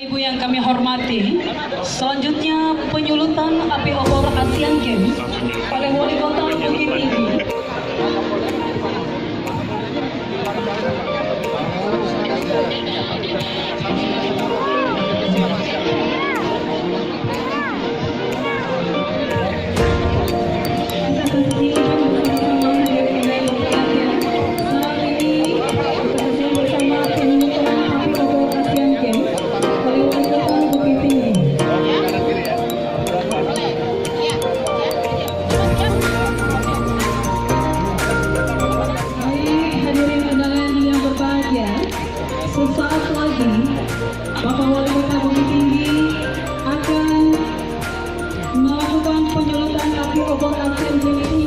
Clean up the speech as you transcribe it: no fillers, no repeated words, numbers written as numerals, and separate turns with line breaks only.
Ibu yang kami hormati, selanjutnya penyulutan api obor Asian Games oleh Wali Kota Bukittinggi. Sesaat lagi, Bapak Wali Kota Bukittinggi akan melakukan penyulutan api obor Asian Games ini